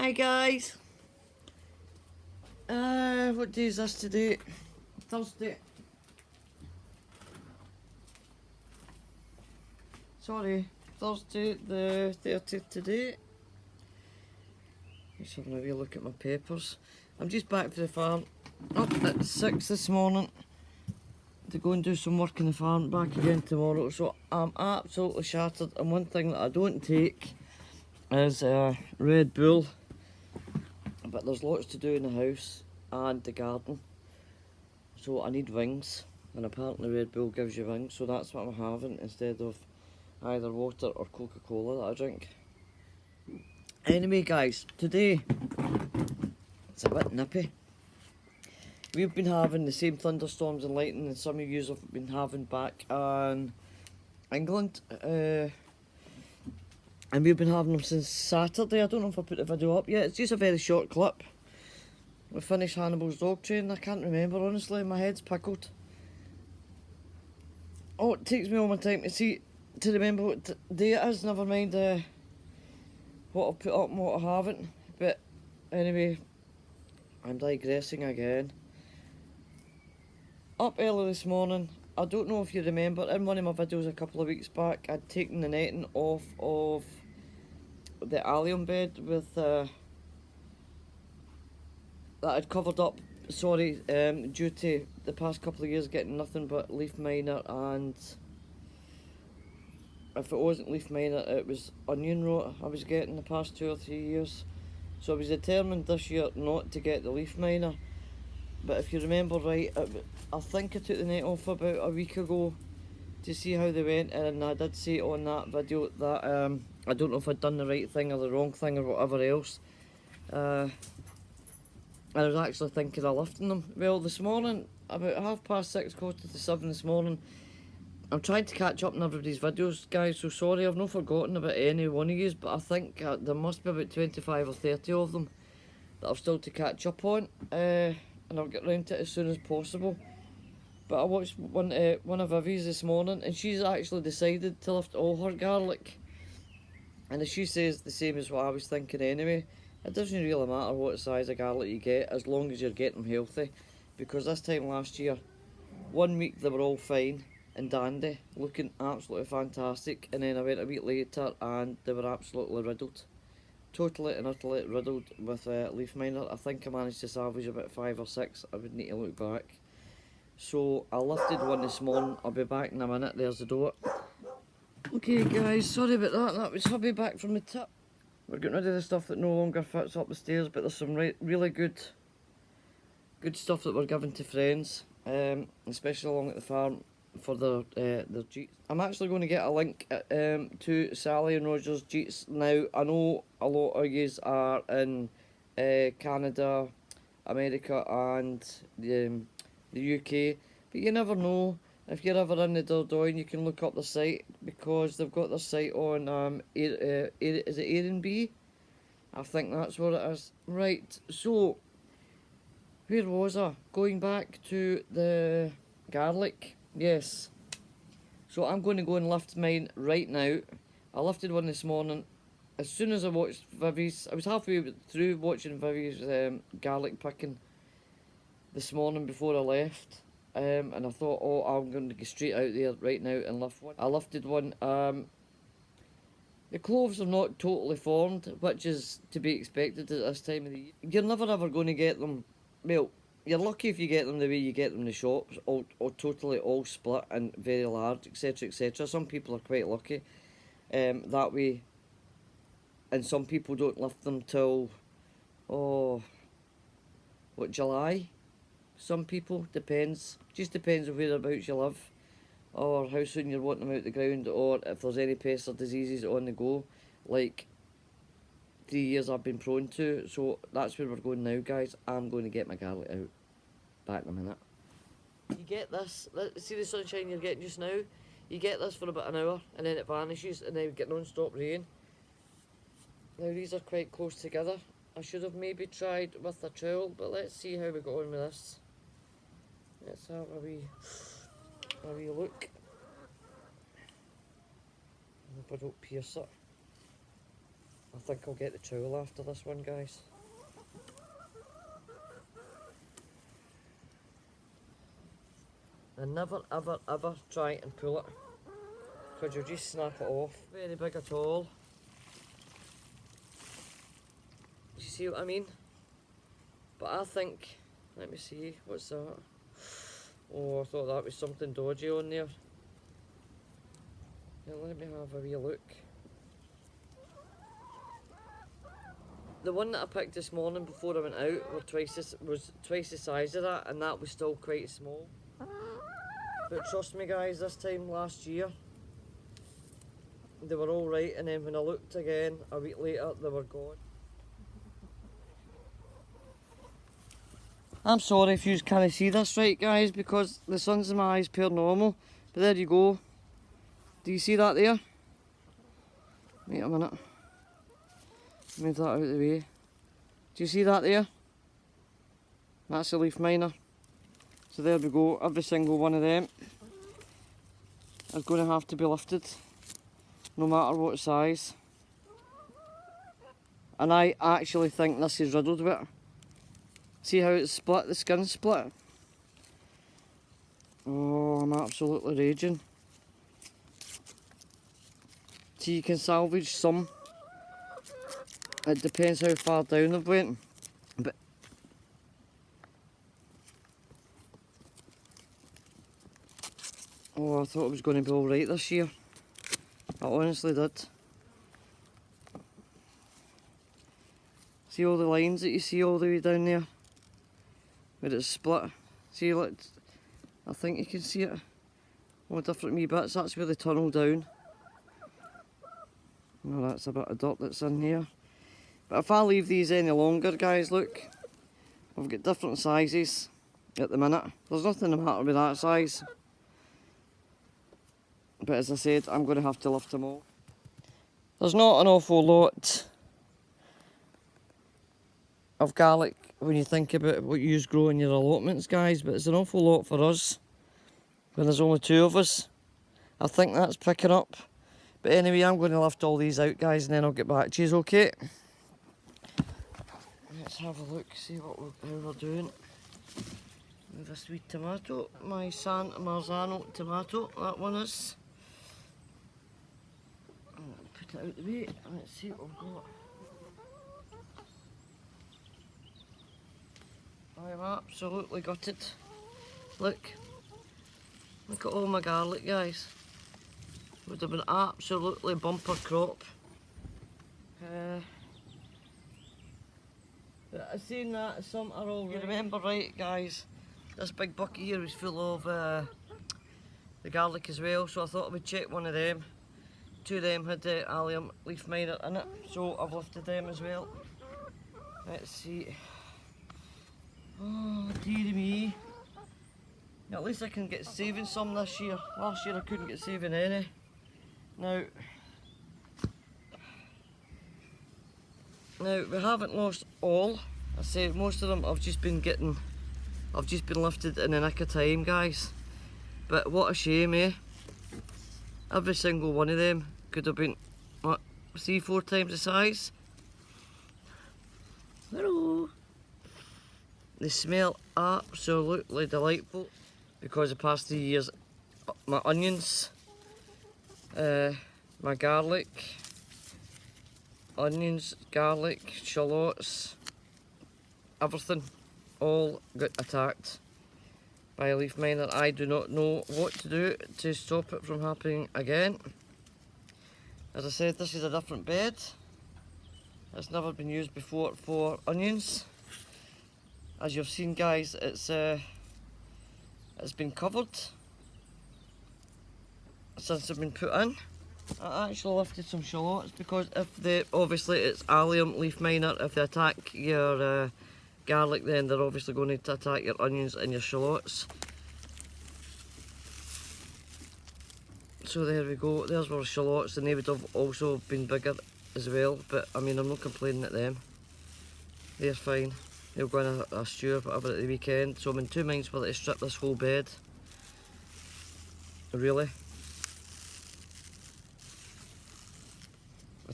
Hi guys. What day is this today? Thursday. Sorry, Thursday the 30th today. Just having a wee look at my papers. I'm just back for the farm. Up at 6 this morning to go and do some work in the farm. Back again tomorrow. So I'm absolutely shattered. And one thing that I don't take is Red Bull. But there's lots to do in the house and the garden. So I need wings. And apparently Red Bull gives you wings. So that's what I'm having instead of either water or Coca-Cola that I drink. Anyway guys, today it's a bit nippy. We've been having the same thunderstorms and lightning that some of you have been having back in England. And we've been having them since Saturday. I don't know if I put the video up yet. It's just a very short clip. We finished Hannibal's dog train. I can't remember, honestly. My head's pickled. Oh, it takes me all my time to remember what day it is. Never mind what I've put up and what I haven't. But anyway, I'm digressing again. Up early this morning. I don't know if you remember, in one of my videos a couple of weeks back, I'd taken the netting off of the allium bed with that I'd covered up, due to the past couple of years getting nothing but leaf miner, and if it wasn't leaf miner it was onion rot I was getting the past 2 or 3 years. So I was determined this year not to get the leaf miner. But if you remember right, I think I took the net off about a week ago to see how they went, and I did say on that video that I don't know if I'd done the right thing or the wrong thing or whatever else. I was actually thinking of lifting them. Well, this morning, about 6:30, 6:45 this morning, I'm trying to catch up on everybody's videos, guys, so sorry, I've not forgotten about any one of yous, but I think there must be about 25 or 30 of them that I've still to catch up on. And I'll get round to it as soon as possible. But I watched one of Vivi's this morning, and she's actually decided to lift all her garlic. And as she says, the same as what I was thinking anyway. It doesn't really matter what size of garlic you get, as long as you're getting them healthy. Because this time last year, 1 week they were all fine and dandy, looking absolutely fantastic. And then I went a week later and they were absolutely riddled. Totally and utterly riddled with leaf miner. I think I managed to salvage about 5 or 6. I would need to look back. So I lifted one this morning. I'll be back in a minute. There's the door. Okay guys, sorry about that. That was hubby back from the tip. We're getting rid of the stuff that no longer fits up the stairs, but there's some really good stuff that we're giving to friends, especially along at the farm for their Jeeps. I'm actually going to get a link to Sally and Roger's Jeeps now. I know a lot of yous are in Canada, America and the UK, but you never know. If you're ever in the Dordogne, you can look up the site, because they've got their site on is it Airbnb? I think that's what it is. Right, so where was I? Going back to the garlic. Yes. So I'm going to go and lift mine right now. I lifted one this morning. As soon as I watched Vivi's, I was halfway through watching Vivi's garlic picking this morning before I left. And I thought, oh, I'm going to go straight out there right now and lift one. I lifted one. The cloves are not totally formed, which is to be expected at this time of the year. You're never ever going to get them, well, you're lucky if you get them the way you get them in the shops, all totally all split and very large, etc, etc. Some people are quite lucky that way, and some people don't lift them till, July? Some people, just depends on whereabouts you live, or how soon you're wanting them out the ground, or if there's any pests or diseases on the go, like 3 years I've been prone to. So that's where we're going now, guys. I'm going to get my garlic out. Back in a minute. You get this, see the sunshine you're getting just now? You get this for about an hour and then it vanishes, and then we get non-stop rain. Now these are quite close together. I should have maybe tried with a trowel, but let's see how we go on with this. Let's have a wee look. I hope I don't pierce it. I think I'll get the trowel after this one, guys. And never ever ever try and pull it, because you'll just snap it off. Very big at all. Do you see what I mean? But I think, let me see, what's that? Oh, I thought that was something dodgy on there. Yeah, let me have a wee look. The one that I picked this morning before I went out was twice the size of that, and that was still quite small. But trust me guys, this time last year they were alright, and then when I looked again a week later they were gone. I'm sorry if you can't see this right guys, because the sun's in my eyes pure normal, but there you go. Do you see that there? Wait a minute. Move that out of the way. Do you see that there? That's a leaf miner. So there we go, every single one of them is going to have to be lifted, no matter what size. And I actually think this is riddled with it. See how it's split, the skin's split? Oh, I'm absolutely raging. See, you can salvage some. It depends how far down they've went. But oh, I thought it was going to be alright this year. I honestly did. See all the lines that you see all the way down there? Where it's split. See, look, I think you can see it. All different wee bits, that's where they tunnel down. No, that's a bit of dirt that's in here. But if I leave these any longer, guys, look. I've got different sizes at the minute. There's nothing the matter with that size. But as I said, I'm going to have to lift them all. There's not an awful lot of garlic when you think about what you grow in your allotments, guys, but it's an awful lot for us when there's only two of us. I think that's picking up. But anyway, I'm going to lift all these out, guys, and then I'll get back to you, okay? Let's have a look, see how we're doing. With a sweet tomato, my San Marzano tomato, that one is. Put it out the way, let's see what we've got. I'm absolutely gutted. Look at all my garlic, guys. Would have been absolutely bumper crop. But I've seen that some are all. You remember right, guys? This big bucket here was full of the garlic as well, so I thought I would check one of them. Two of them had the allium leaf miner in it, so I've lifted them as well. Let's see. Oh dearie me. At least I can get saving some this year. Last year I couldn't get saving any. Now we haven't lost all. I say most of them I've just been lifted in the nick of time, guys. But what a shame, eh? Every single one of them could have been, what, 3-4 times the size. Hello. They smell absolutely delightful because the past 3 years, my onions, my garlic, onions, garlic, shallots, everything all got attacked by a leaf miner. I do not know what to do to stop it from happening again. As I said, this is a different bed. It's never been used before for onions. As you've seen, guys, it's been covered since it's been put in. I actually lifted some shallots because obviously it's allium leaf miner. If they attack your garlic, then they're obviously going to attack your onions and your shallots. So there we go, there's our shallots, and they would have also been bigger as well, but I mean, I'm not complaining at them. They're fine. They'll go in a stew or whatever at the weekend, so I'm in two minds whether to strip this whole bed. Really.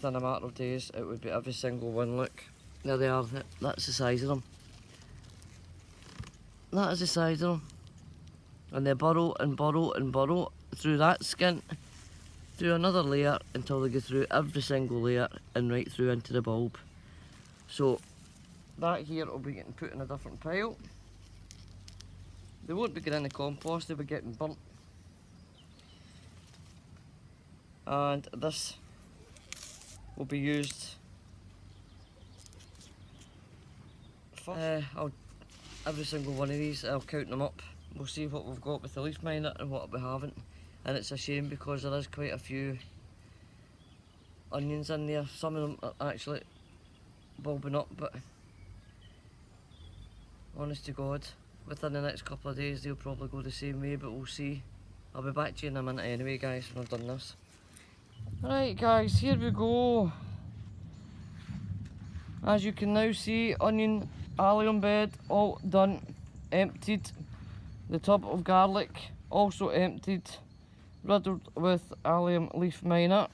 within a matter of days it would be every single one. Look, there they are, that's the size of them. That is the size of them. And they burrow and burrow and burrow through that skin, through another layer, until they go through every single layer and right through into the bulb. So that here will be getting put in a different pile. They won't be getting in the compost, they'll be getting burnt. And this will be used every single one of these, I'll count them up. We'll see what we've got with the leaf miner and what we haven't. And it's a shame because there is quite a few onions in there. Some of them are actually bulbing up, but honest to God, within the next couple of days they'll probably go the same way, but we'll see. I'll be back to you in a minute anyway, guys, when I've done this. Right guys, here we go. As you can now see, onion allium bed all done, emptied. The tub of garlic also emptied, riddled with allium leaf miner.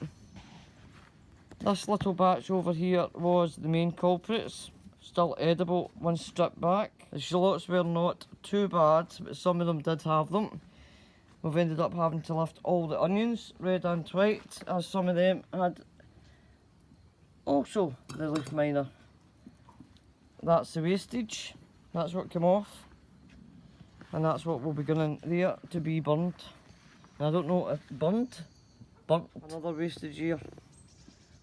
This little batch over here was the main culprits, still edible once stripped back. The shallots were not too bad, but some of them did have them. We've ended up having to lift all the onions, red and white, as some of them had also the leaf miner. That's the wastage, that's what came off. And that's what will be going in there to be burnt. And I don't know if burnt. Another wastage here.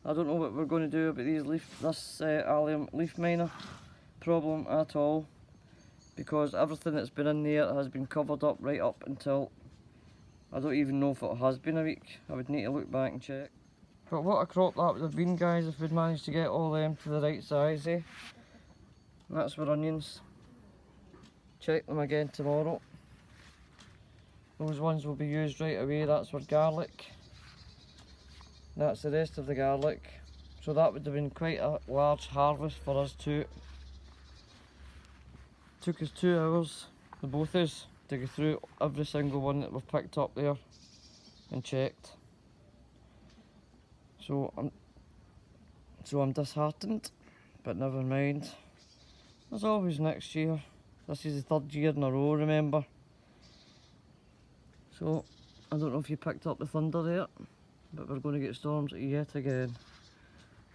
I don't know what we're going to do about this allium leaf miner problem at all, because everything that's been in there has been covered up right up until, I don't even know if it has been a week. I would need to look back and check. But what a crop that would have been, guys, if we'd managed to get all them to the right size, eh? And that's for onions. Check them again tomorrow. Those ones will be used right away. That's for garlic. That's the rest of the garlic. So that would have been quite a large harvest for us too. Took us 2 hours, the both of us, to go through every single one that we've picked up there and checked. So I'm disheartened, but never mind. There's always next year. This is the 3rd year in a row, remember. So, I don't know if you picked up the thunder there, but we're going to get storms yet again.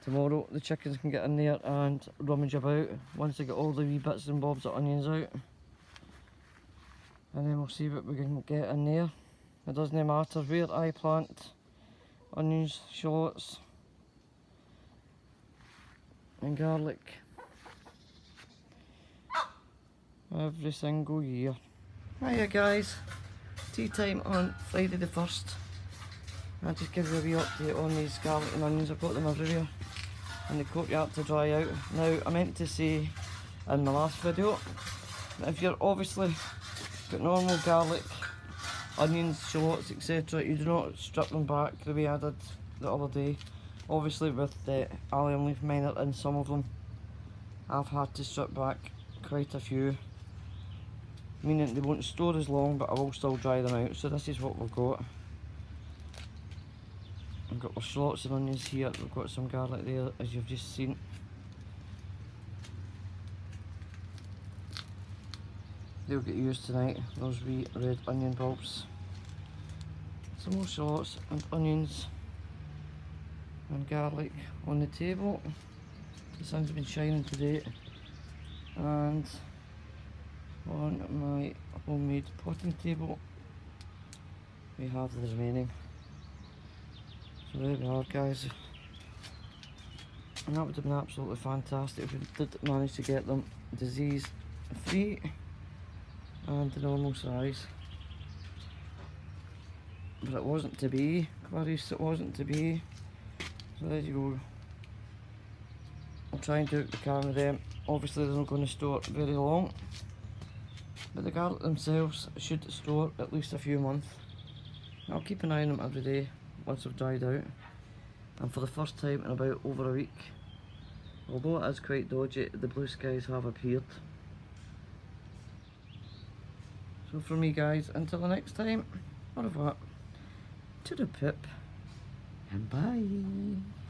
Tomorrow the chickens can get in there and rummage about once they get all the wee bits and bobs of onions out. And then we'll see what we can get in there. It doesn't matter where I plant onions, shallots and garlic. Every single year. Hiya guys, tea time on Friday the 1st. I'll just give you a wee update on these garlic and onions. I've got them everywhere in the courtyard to dry out. Now, I meant to say in my last video that if you're obviously got normal garlic, onions, shallots, etc., you do not strip them back the way I did the other day. Obviously with the allium leaf miner in some of them, I've had to strip back quite a few, meaning they won't store as long, but I will still dry them out. So this is what we've got. We've got our shallots and onions here, we've got some garlic there, as you've just seen. They'll get used tonight, those wee red onion bulbs. Some more shallots and onions and garlic on the table. The sun's been shining today. And on my homemade potting table we have the remaining. So there we are, guys, and that would have been absolutely fantastic if we did manage to get them disease free and the normal size, but it wasn't to be, Clarice, it wasn't to be. So there you go. I'll try and do it with the camera then. Obviously they're not going to store very long, but the garlic themselves should store at least a few months. I'll keep an eye on them every day once they've dried out, and for the first time in about over a week, although it is quite dodgy, the blue skies have appeared. So from me, guys, until the next time, au revoir, to the pip, and bye.